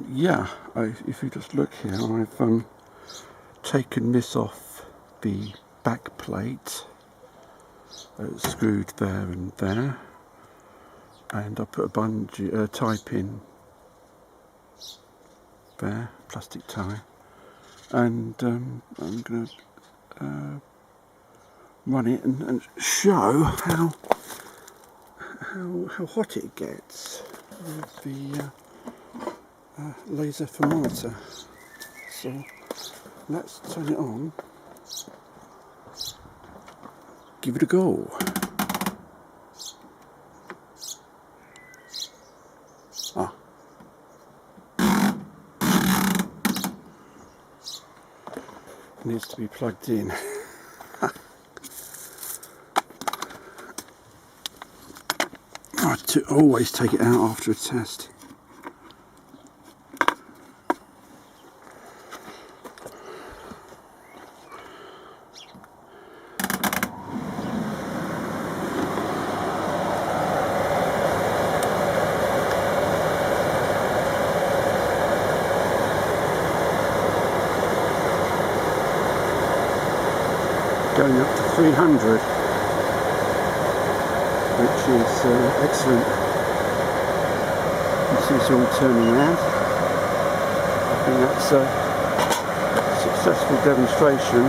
Yeah, if you just look here, I've taken this off the back plate. It's screwed there and there, and I put a bungee tie pin there, plastic tie, and I'm going to run it and show how hot it gets with the laser thermometer. So let's turn it on, give it a go. Needs to be plugged in. I always take it out after a test. Going up to 300, which is excellent. You can see it's all turning around. I think that's a successful demonstration